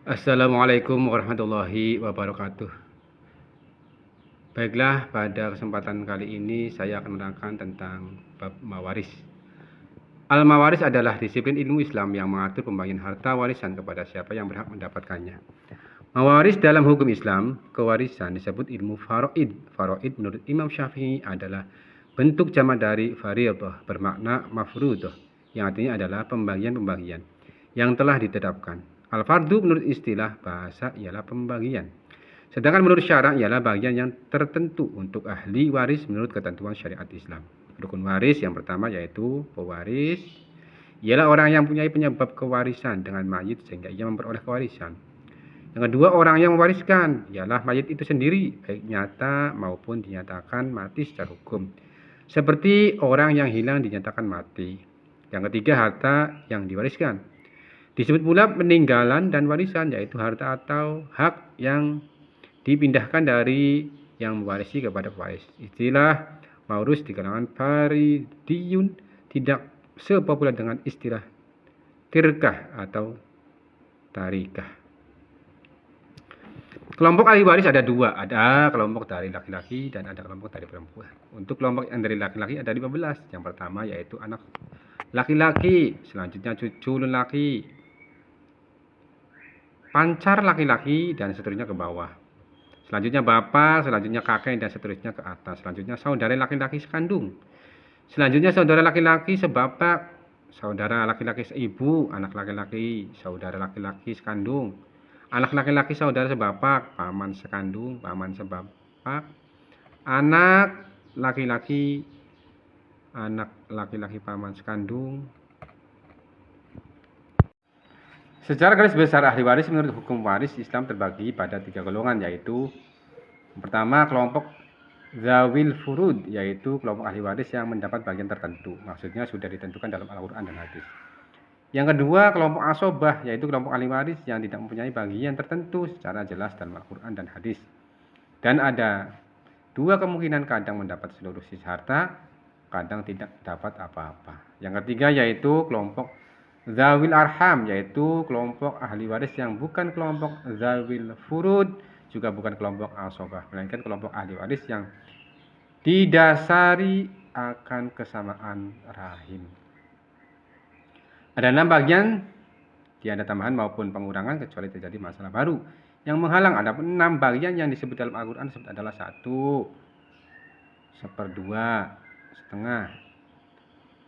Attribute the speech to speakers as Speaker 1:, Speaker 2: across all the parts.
Speaker 1: Assalamualaikum warahmatullahi wabarakatuh. Baiklah, pada kesempatan kali ini saya akan menerangkan tentang bab mawaris. Al-mawaris adalah disiplin ilmu Islam yang mengatur pembagian harta warisan kepada siapa yang berhak mendapatkannya. Mawaris dalam hukum Islam, kewarisan disebut ilmu faraid. Faraid menurut Imam Syafi'i adalah bentuk jamak dari fardhah, bermakna mafruḍah, yang artinya adalah pembagian-pembagian yang telah ditetapkan. Al-fardu menurut istilah bahasa ialah pembagian. Sedangkan menurut syarak ialah bagian yang tertentu untuk ahli waris menurut ketentuan syariat Islam. Rukun waris yang pertama yaitu pewaris, ialah orang yang mempunyai penyebab kewarisan dengan mayit sehingga ia memperoleh kewarisan. Yang kedua, orang yang mewariskan, ialah mayit itu sendiri, baik nyata maupun dinyatakan mati secara hukum. Seperti orang yang hilang dinyatakan mati. Yang ketiga, harta yang diwariskan. Disebut pula peninggalan dan warisan, yaitu harta atau hak yang dipindahkan dari yang mewarisi kepada pewaris. Istilah maurus di kalangan faridiyun tidak sepopuler dengan istilah tirkah atau tarikah. Kelompok ahli waris ada dua, ada kelompok dari laki-laki dan ada kelompok dari perempuan. Untuk kelompok yang dari laki-laki ada 15. Yang pertama yaitu anak laki-laki, selanjutnya cucu laki, pancar laki-laki, dan seterusnya ke bawah. Selanjutnya bapak, selanjutnya kakek, dan seterusnya ke atas. Selanjutnya saudara laki-laki sekandung. Selanjutnya saudara laki-laki sebapak, saudara laki-laki seibu, anak laki-laki, saudara laki-laki sekandung, anak laki-laki saudara sebapak, paman sekandung, paman sebapak, anak laki-laki paman sekandung. Secara garis besar ahli waris menurut hukum waris Islam terbagi pada 3 golongan, yaitu yang pertama kelompok zawil furud, yaitu kelompok ahli waris yang mendapat bagian tertentu, maksudnya sudah ditentukan dalam Al-Quran dan hadis. Yang kedua kelompok asobah, yaitu kelompok ahli waris yang tidak mempunyai bagian tertentu secara jelas dalam Al-Quran dan hadis, dan ada 2 kemungkinan, kadang mendapat seluruh sisa harta, kadang tidak dapat apa-apa. Yang ketiga yaitu kelompok zawil arham, yaitu kelompok ahli waris yang bukan kelompok zawil furud, juga bukan kelompok asobah, melainkan kelompok ahli waris yang didasari akan kesamaan rahim. Ada 6 bagian, tiada tambahan maupun pengurangan kecuali terjadi masalah baru yang menghalang. Ada 6 bagian yang disebut dalam Al-Quran adalah 1, 1/2, setengah,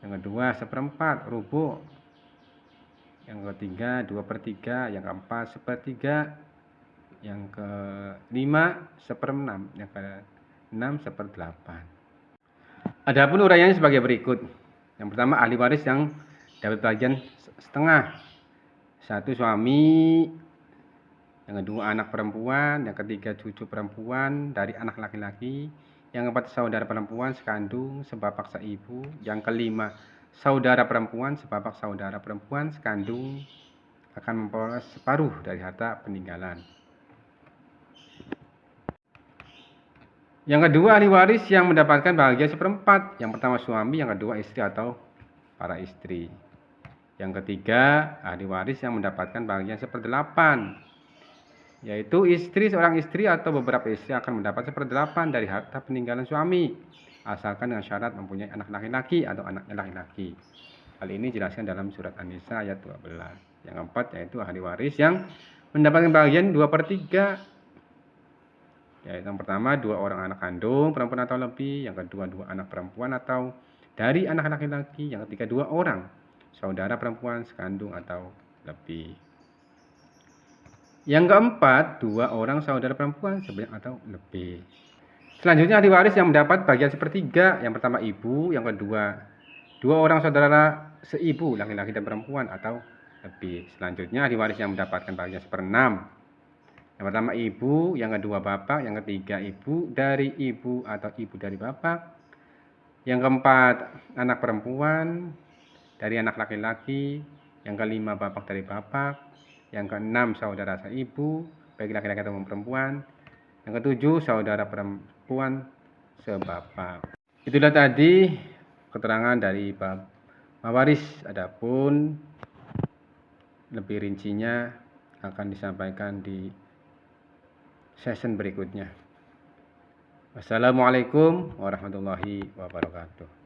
Speaker 1: yang kedua 1/4, rubuh, yang ketiga 2/3, yang keempat 1/3, yang kelima 1/6, yang keenam 1/8. Adapun uraiannya sebagai berikut. Yang pertama ahli waris yang dapat bagian setengah, 1 suami, yang kedua anak perempuan, yang ketiga cucu perempuan dari anak laki-laki, yang keempat saudara perempuan sekandung sebapak seibu, yang kelima saudara perempuan sebapak saudara perempuan sekandung akan memperoleh separuh dari harta peninggalan. Yang kedua ahli waris yang mendapatkan bahagian 1/4, yang pertama suami, yang kedua istri atau para istri. Yang ketiga ahli waris yang mendapatkan bahagian 1/8, yaitu seorang istri atau beberapa istri akan mendapat 1/8 dari harta peninggalan suami, asalkan dengan syarat mempunyai anak laki-laki atau anaknya laki-laki. Hal ini dijelaskan dalam surat An-Nisa ayat 12. Yang keempat yaitu ahli waris yang mendapatkan bagian 2/3, yaitu yang pertama 2 orang anak kandung perempuan atau lebih, yang kedua 2 anak perempuan atau dari anak laki-laki, yang ketiga 2 orang saudara perempuan sekandung atau lebih. Yang keempat 2 orang saudara perempuan sebanyak atau lebih. Selanjutnya ahli waris yang mendapat bagian 1/3, yang pertama ibu, yang kedua 2 orang saudara seibu laki-laki dan perempuan atau lebih. Selanjutnya ahli waris yang mendapatkan bagian 1/6, yang pertama ibu, yang kedua bapak, yang ketiga ibu dari ibu atau ibu dari bapak, yang keempat anak perempuan dari anak laki-laki, yang kelima bapak dari bapak, yang keenam saudara seibu baik laki-laki atau perempuan, yang ketujuh saudara perempuan sebapak. Itulah tadi keterangan dari bab mawaris. Adapun lebih rincinya akan disampaikan di session berikutnya. Wassalamualaikum warahmatullahi wabarakatuh.